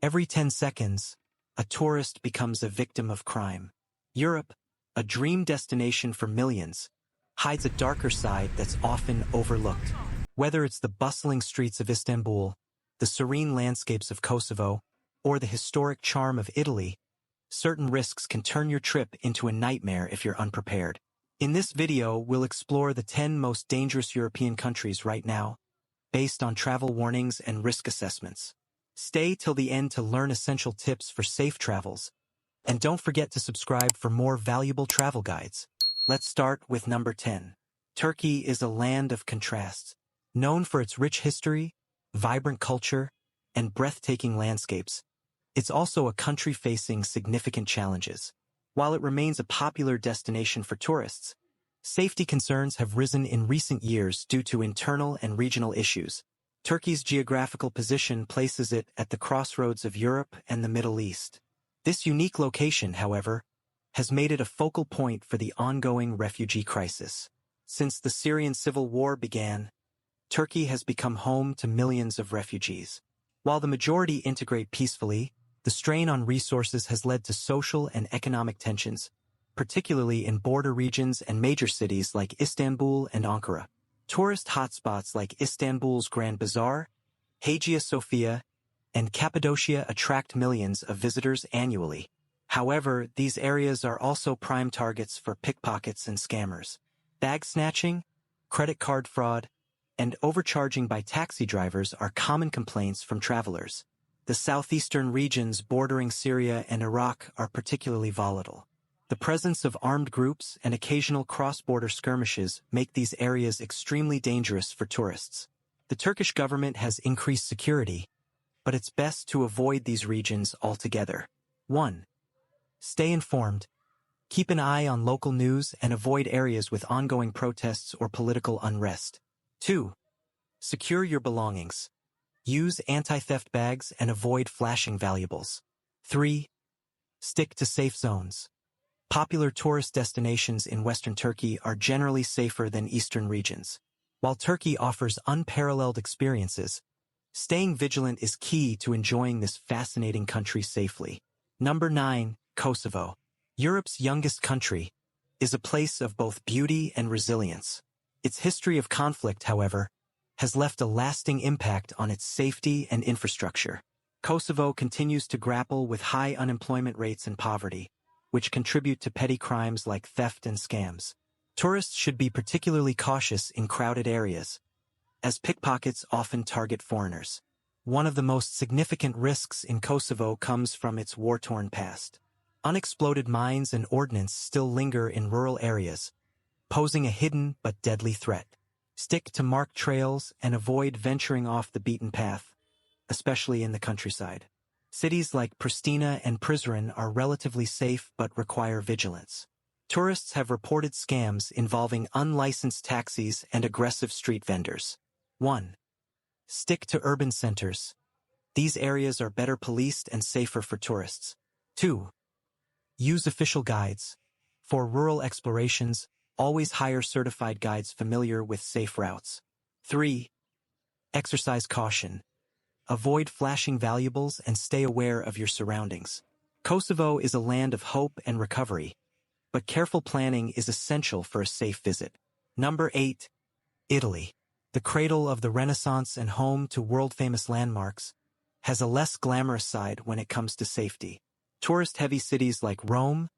Every 10 seconds, a tourist becomes a victim of crime. Europe, a dream destination for millions, hides a darker side that's often overlooked. Whether it's the bustling streets of Istanbul, the serene landscapes of Kosovo, or the historic charm of Italy, certain risks can turn your trip into a nightmare if you're unprepared. In this video, we'll explore the 10 most dangerous European countries right now, based on travel warnings and risk assessments. Stay till the end to learn essential tips for safe travels, and don't forget to subscribe for more valuable travel guides. Let's start with number 10. Turkey is a land of contrasts. Known for its rich history, vibrant culture, and breathtaking landscapes, it's also a country facing significant challenges. While it remains a popular destination for tourists, safety concerns have risen in recent years due to internal and regional issues. Turkey's geographical position places it at the crossroads of Europe and the Middle East. This unique location, however, has made it a focal point for the ongoing refugee crisis. Since the Syrian civil war began, Turkey has become home to millions of refugees. While the majority integrate peacefully, the strain on resources has led to social and economic tensions, particularly in border regions and major cities like Istanbul and Ankara. Tourist hotspots like Istanbul's Grand Bazaar, Hagia Sophia, and Cappadocia attract millions of visitors annually. However, these areas are also prime targets for pickpockets and scammers. Bag snatching, credit card fraud, and overcharging by taxi drivers are common complaints from travelers. The southeastern regions bordering Syria and Iraq are particularly volatile. The presence of armed groups and occasional cross-border skirmishes make these areas extremely dangerous for tourists. The Turkish government has increased security, but it's best to avoid these regions altogether. 1. Stay informed. Keep an eye on local news and avoid areas with ongoing protests or political unrest. 2. Secure your belongings. Use anti-theft bags and avoid flashing valuables. 3. Stick to safe zones. Popular tourist destinations in Western Turkey are generally safer than eastern regions. While Turkey offers unparalleled experiences, staying vigilant is key to enjoying this fascinating country safely. Number 9. Kosovo. Europe's youngest country, is a place of both beauty and resilience. Its history of conflict, however, has left a lasting impact on its safety and infrastructure. Kosovo continues to grapple with high unemployment rates and poverty, which contribute to petty crimes like theft and scams. Tourists should be particularly cautious in crowded areas, as pickpockets often target foreigners. One of the most significant risks in Kosovo comes from its war-torn past. Unexploded mines and ordnance still linger in rural areas, posing a hidden but deadly threat. Stick to marked trails and avoid venturing off the beaten path, especially in the countryside. Cities like Pristina and Prizren are relatively safe but require vigilance. Tourists have reported scams involving unlicensed taxis and aggressive street vendors. 1. Stick to urban centers. These areas are better policed and safer for tourists. 2. Use official guides. For rural explorations, always hire certified guides familiar with safe routes. 3. Exercise caution. Avoid flashing valuables and stay aware of your surroundings. Kosovo is a land of hope and recovery, but careful planning is essential for a safe visit. Number 8. Italy. The cradle of the Renaissance and home to world-famous landmarks, has a less glamorous side when it comes to safety. Tourist-heavy cities like Rome,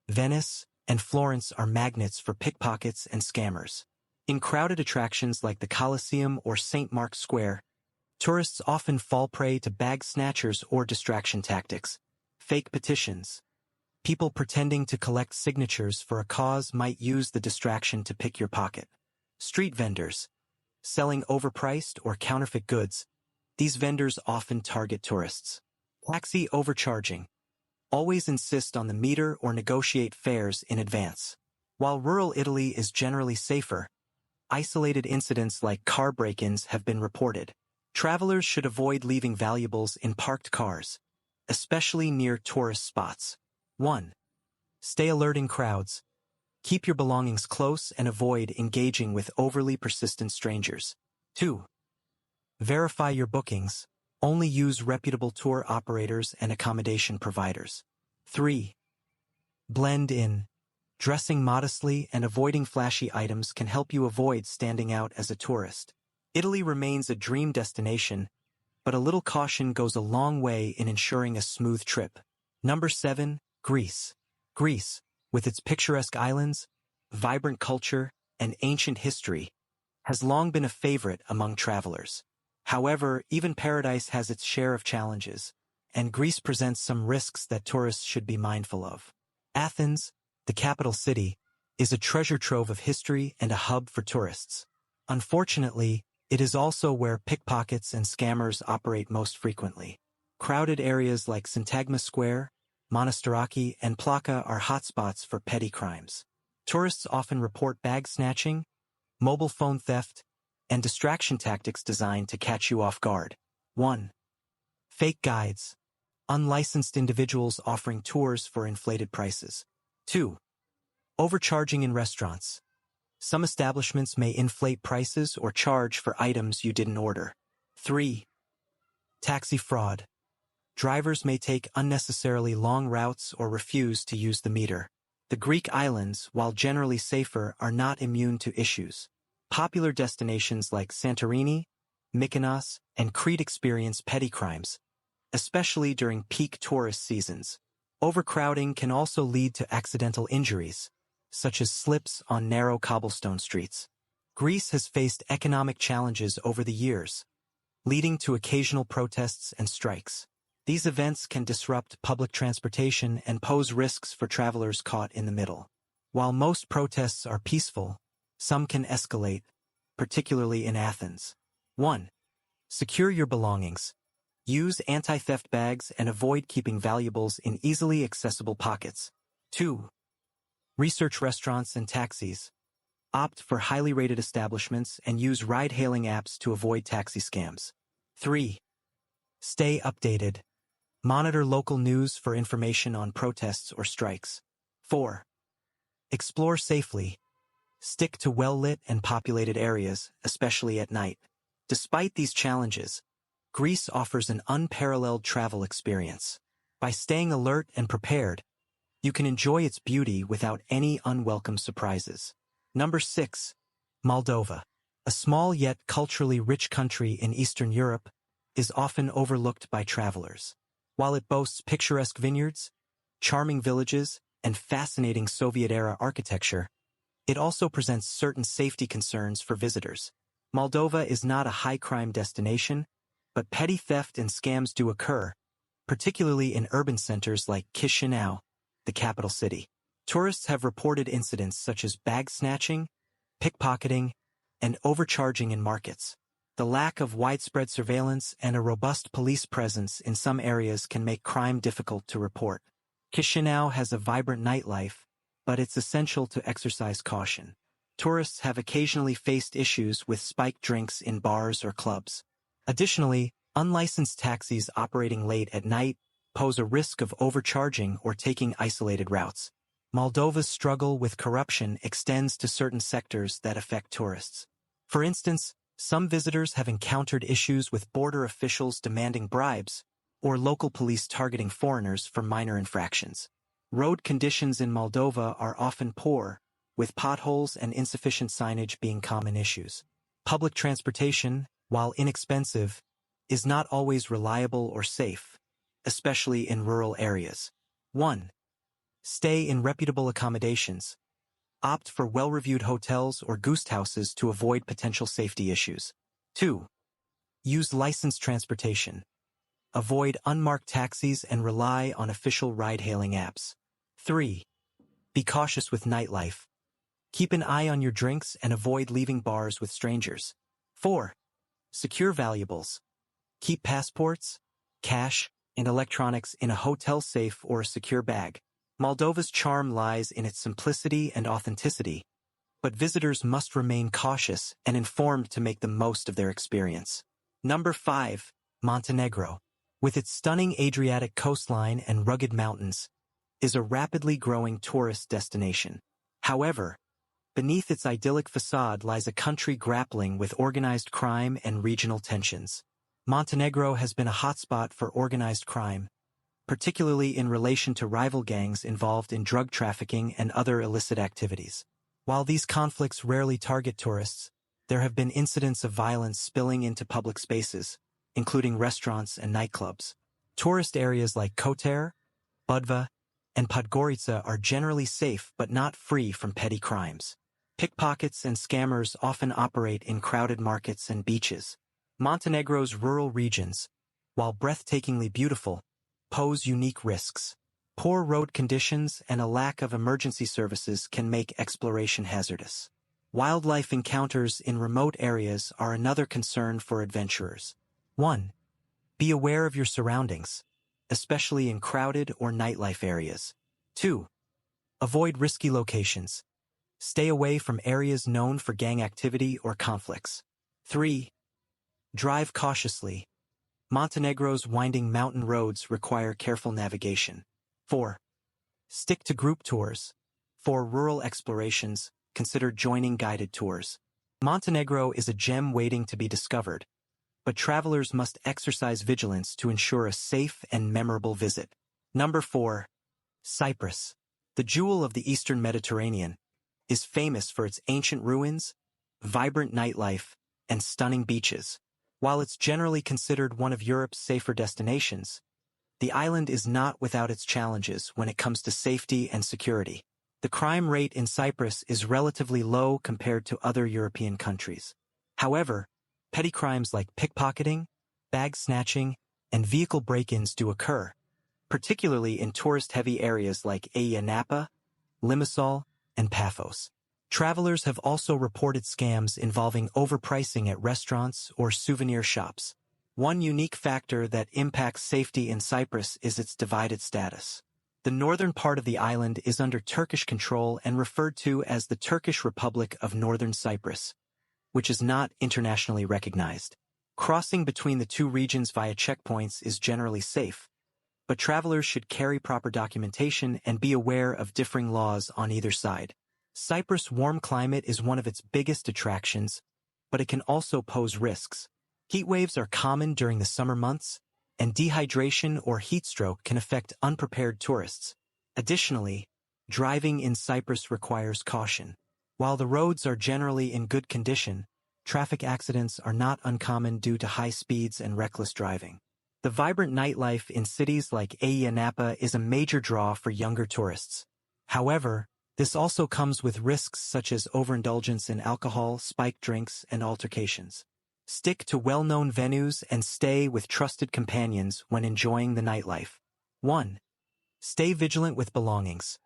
Venice, and Florence are magnets for pickpockets and scammers. In crowded attractions like the Colosseum or St. Mark's Square, tourists often fall prey to bag snatchers or distraction tactics. Fake petitions. People pretending to collect signatures for a cause might use the distraction to pick your pocket. Street vendors. Selling overpriced or counterfeit goods, these vendors often target tourists. Taxi overcharging. Always insist on the meter or negotiate fares in advance. While rural Italy is generally safer, isolated incidents like car break-ins have been reported. Travelers should avoid leaving valuables in parked cars, especially near tourist spots. 1. Stay alert in crowds. Keep your belongings close and avoid engaging with overly persistent strangers. 2. Verify your bookings. Only use reputable tour operators and accommodation providers. 3. Blend in. Dressing modestly and avoiding flashy items can help you avoid standing out as a tourist. Italy remains a dream destination, but a little caution goes a long way in ensuring a smooth trip. Number 7. Greece. Greece, with its picturesque islands, vibrant culture, and ancient history, has long been a favorite among travelers. However, even paradise has its share of challenges, and Greece presents some risks that tourists should be mindful of. Athens, the capital city, is a treasure trove of history and a hub for tourists. Unfortunately, it is also where pickpockets and scammers operate most frequently. Crowded areas like Syntagma Square, Monastiraki, and Plaka are hotspots for petty crimes. Tourists often report bag snatching, mobile phone theft, and distraction tactics designed to catch you off guard. 1. Fake guides. Unlicensed individuals offering tours for inflated prices. 2. Overcharging in restaurants. Some establishments may inflate prices or charge for items you didn't order. 3. Taxi fraud. Drivers may take unnecessarily long routes or refuse to use the meter. The Greek islands, while generally safer, are not immune to issues. Popular destinations like Santorini, Mykonos, and Crete experience petty crimes, especially during peak tourist seasons. Overcrowding can also lead to accidental injuries, such as slips on narrow cobblestone streets. Greece has faced economic challenges over the years, leading to occasional protests and strikes. These events can disrupt public transportation and pose risks for travelers caught in the middle. While most protests are peaceful, some can escalate, particularly in Athens. 1. Secure your belongings. Use anti-theft bags and avoid keeping valuables in easily accessible pockets. 2. Research restaurants and taxis. Opt for highly rated establishments and use ride-hailing apps to avoid taxi scams. 3. Stay updated. Monitor local news for information on protests or strikes. 4. Explore safely. Stick to well-lit and populated areas, especially at night. Despite these challenges, Greece offers an unparalleled travel experience. By staying alert and prepared, you can enjoy its beauty without any unwelcome surprises. Number 6. Moldova. A small yet culturally rich country in Eastern Europe, is often overlooked by travelers. While it boasts picturesque vineyards, charming villages, and fascinating Soviet-era architecture, it also presents certain safety concerns for visitors. Moldova is not a high-crime destination, but petty theft and scams do occur, particularly in urban centers like Chisinau, the capital city. Tourists have reported incidents such as bag snatching, pickpocketing, and overcharging in markets. The lack of widespread surveillance and a robust police presence in some areas can make crime difficult to report. Chisinau has a vibrant nightlife, but it's essential to exercise caution. Tourists have occasionally faced issues with spiked drinks in bars or clubs. Additionally, unlicensed taxis operating late at night pose a risk of overcharging or taking isolated routes. Moldova's struggle with corruption extends to certain sectors that affect tourists. For instance, some visitors have encountered issues with border officials demanding bribes or local police targeting foreigners for minor infractions. Road conditions in Moldova are often poor, with potholes and insufficient signage being common issues. Public transportation, while inexpensive, is not always reliable or safe, especially in rural areas. 1. Stay in reputable accommodations. Opt for well-reviewed hotels or guest houses to avoid potential safety issues. 2. Use licensed transportation. Avoid unmarked taxis and rely on official ride-hailing apps. 3. Be cautious with nightlife. Keep an eye on your drinks and avoid leaving bars with strangers. 4. Secure valuables. Keep passports, cash, and electronics in a hotel safe or a secure bag. Moldova's charm lies in its simplicity and authenticity, but visitors must remain cautious and informed to make the most of their experience. Number 5. Montenegro. With its stunning Adriatic coastline and rugged mountains, is a rapidly growing tourist destination. However, beneath its idyllic facade lies a country grappling with organized crime and regional tensions. Montenegro has been a hotspot for organized crime, particularly in relation to rival gangs involved in drug trafficking and other illicit activities. While these conflicts rarely target tourists, there have been incidents of violence spilling into public spaces, including restaurants and nightclubs. Tourist areas like Kotar, Budva, and Podgorica are generally safe but not free from petty crimes. Pickpockets and scammers often operate in crowded markets and beaches. Montenegro's rural regions, while breathtakingly beautiful, pose unique risks. Poor road conditions and a lack of emergency services can make exploration hazardous. Wildlife encounters in remote areas are another concern for adventurers. 1. Be aware of your surroundings, especially in crowded or nightlife areas. 2. Avoid risky locations. Stay away from areas known for gang activity or conflicts. 3. Drive cautiously. Montenegro's winding mountain roads require careful navigation. 4. Stick to group tours. For rural explorations, consider joining guided tours. Montenegro is a gem waiting to be discovered, but travelers must exercise vigilance to ensure a safe and memorable visit. Number 4. Cyprus, the jewel of the Eastern Mediterranean, is famous for its ancient ruins, vibrant nightlife, and stunning beaches. While it's generally considered one of Europe's safer destinations, the island is not without its challenges when it comes to safety and security. The crime rate in Cyprus is relatively low compared to other European countries. However, petty crimes like pickpocketing, bag snatching, and vehicle break-ins do occur, particularly in tourist-heavy areas like Ayia Napa, Limassol, and Paphos. Travelers have also reported scams involving overpricing at restaurants or souvenir shops. One unique factor that impacts safety in Cyprus is its divided status. The northern part of the island is under Turkish control and referred to as the Turkish Republic of Northern Cyprus, which is not internationally recognized. Crossing between the two regions via checkpoints is generally safe, but travelers should carry proper documentation and be aware of differing laws on either side. Cyprus' warm climate is one of its biggest attractions, but it can also pose risks. Heat waves are common during the summer months, and dehydration or heat stroke can affect unprepared tourists. Additionally, driving in Cyprus requires caution. While the roads are generally in good condition, traffic accidents are not uncommon due to high speeds and reckless driving. The vibrant nightlife in cities like Ayia Napa is a major draw for younger tourists. However, this also comes with risks such as overindulgence in alcohol, spiked drinks, and altercations. Stick to well-known venues and stay with trusted companions when enjoying the nightlife. 1. Stay vigilant with belongings.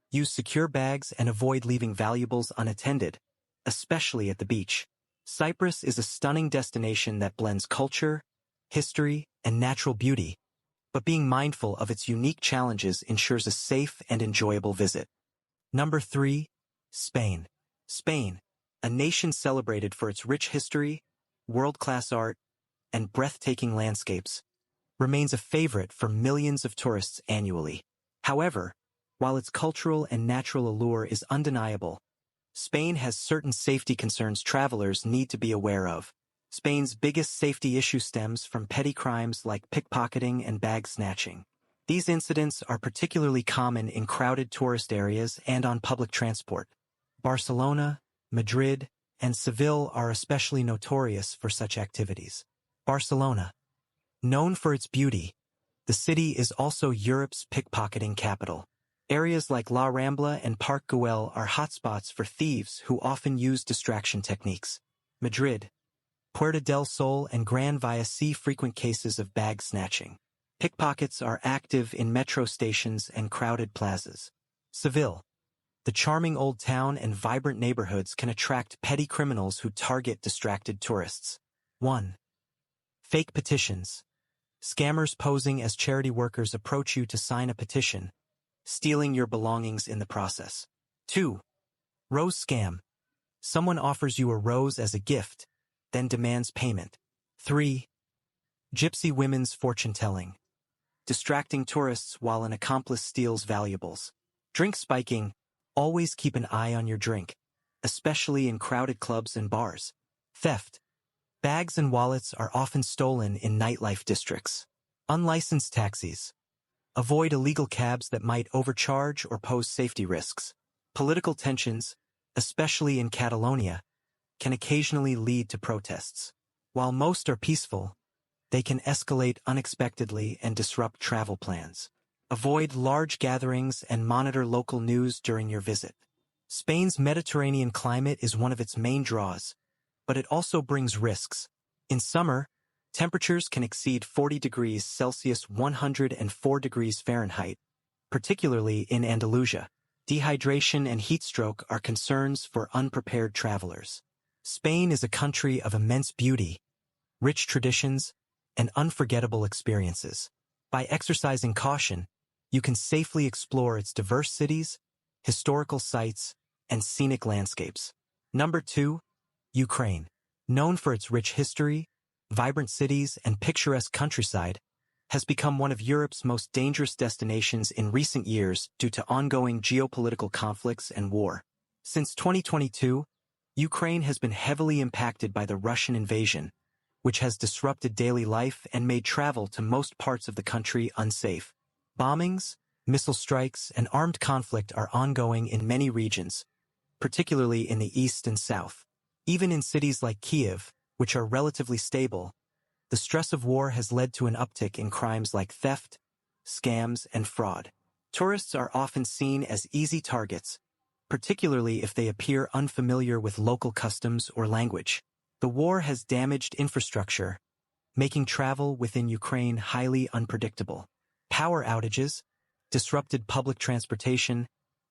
Use secure bags and avoid leaving valuables unattended, especially at the beach. Cyprus is a stunning destination that blends culture, history, and natural beauty, but being mindful of its unique challenges ensures a safe and enjoyable visit. Number 3. Spain. Spain, a nation celebrated for its rich history, world-class art, and breathtaking landscapes, remains a favorite for millions of tourists annually. However, while its cultural and natural allure is undeniable, Spain has certain safety concerns travelers need to be aware of. Spain's biggest safety issue stems from petty crimes like pickpocketing and bag snatching. These incidents are particularly common in crowded tourist areas and on public transport. Barcelona, Madrid, and Seville are especially notorious for such activities. Barcelona. Known for its beauty, the city is also Europe's pickpocketing capital. Areas like La Rambla and Park Güell are hotspots for thieves who often use distraction techniques. Madrid. Puerta del Sol and Gran Via see frequent cases of bag snatching. Pickpockets are active in metro stations and crowded plazas. Seville. The charming old town and vibrant neighborhoods can attract petty criminals who target distracted tourists. 1. Fake petitions. Scammers posing as charity workers approach you to sign a petition, stealing your belongings in the process. 2. Rose scam. Someone offers you a rose as a gift, then demands payment. 3. Gypsy women's fortune-telling. Distracting tourists while an accomplice steals valuables. Drink spiking. Always keep an eye on your drink, especially in crowded clubs and bars. Theft. Bags and wallets are often stolen in nightlife districts. Unlicensed taxis. Avoid illegal cabs that might overcharge or pose safety risks. Political tensions, especially in Catalonia, can occasionally lead to protests. While most are peaceful, they can escalate unexpectedly and disrupt travel plans. Avoid large gatherings and monitor local news during your visit. Spain's Mediterranean climate is one of its main draws, but it also brings risks. In summer, temperatures can exceed 40 degrees Celsius 104 degrees Fahrenheit, particularly in Andalusia. Dehydration and heat stroke are concerns for unprepared travelers. Spain is a country of immense beauty, rich traditions, and unforgettable experiences. By exercising caution, you can safely explore its diverse cities, historical sites, and scenic landscapes. Number 2, Ukraine. Known for its rich history, vibrant cities, and picturesque countryside, has become one of Europe's most dangerous destinations in recent years due to ongoing geopolitical conflicts and war. Since 2022, Ukraine has been heavily impacted by the Russian invasion, which has disrupted daily life and made travel to most parts of the country unsafe. Bombings, missile strikes, and armed conflict are ongoing in many regions, particularly in the east and south. Even in cities like Kiev, which are relatively stable, the stress of war has led to an uptick in crimes like theft, scams, and fraud. Tourists are often seen as easy targets, particularly if they appear unfamiliar with local customs or language. The war has damaged infrastructure, making travel within Ukraine highly unpredictable. Power outages, disrupted public transportation,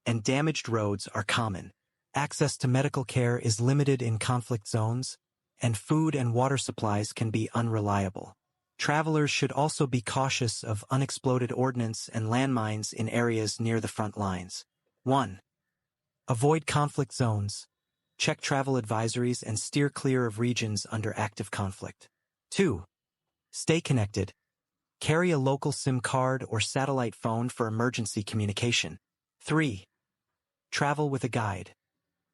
and damaged roads are common. Access to medical care is limited in conflict zones, and food and water supplies can be unreliable. Travelers should also be cautious of unexploded ordnance and landmines in areas near the front lines. 1. Avoid conflict zones. Check travel advisories and steer clear of regions under active conflict. 2. Stay connected. Carry a local SIM card or satellite phone for emergency communication. 3. Travel with a guide.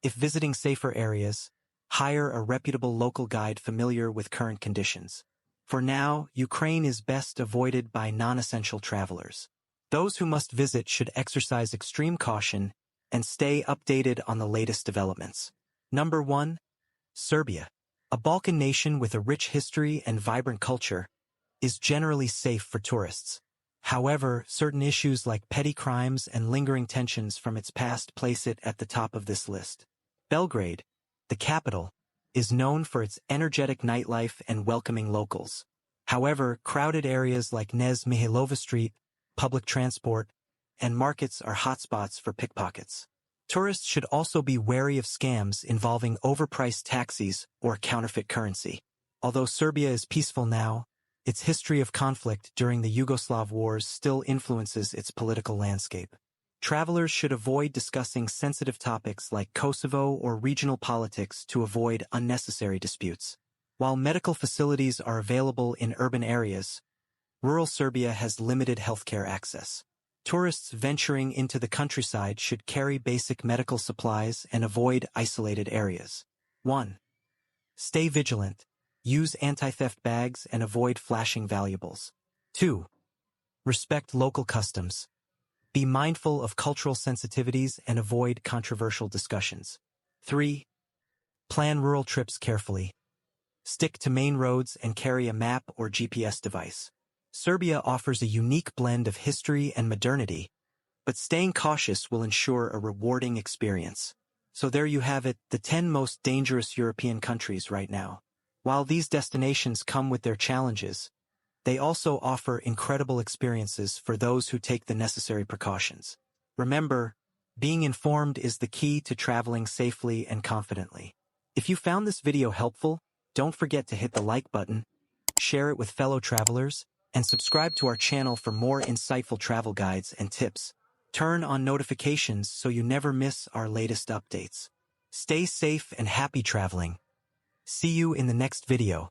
If visiting safer areas, hire a reputable local guide familiar with current conditions. For now, Ukraine is best avoided by non-essential travelers. Those who must visit should exercise extreme caution and stay updated on the latest developments. Number 1. Serbia. A Balkan nation with a rich history and vibrant culture, is generally safe for tourists. However, certain issues like petty crimes and lingering tensions from its past place it at the top of this list. Belgrade, the capital, is known for its energetic nightlife and welcoming locals. However, crowded areas like Knez Mihailova Street, public transport, and markets are hotspots for pickpockets. Tourists should also be wary of scams involving overpriced taxis or counterfeit currency. Although Serbia is peaceful now, its history of conflict during the Yugoslav wars still influences its political landscape. Travelers should avoid discussing sensitive topics like Kosovo or regional politics to avoid unnecessary disputes. While medical facilities are available in urban areas, rural Serbia has limited healthcare access. Tourists venturing into the countryside should carry basic medical supplies and avoid isolated areas. 1. Stay vigilant. Use anti-theft bags and avoid flashing valuables. 2. Respect local customs. Be mindful of cultural sensitivities and avoid controversial discussions. 3. Plan rural trips carefully. Stick to main roads and carry a map or GPS device. Serbia offers a unique blend of history and modernity, but staying cautious will ensure a rewarding experience. So there you have it, the 10 most dangerous European countries right now. While these destinations come with their challenges, they also offer incredible experiences for those who take the necessary precautions. Remember, being informed is the key to traveling safely and confidently. If you found this video helpful, don't forget to hit the like button, share it with fellow travelers, and subscribe to our channel for more insightful travel guides and tips. Turn on notifications so you never miss our latest updates. Stay safe and happy traveling. See you in the next video.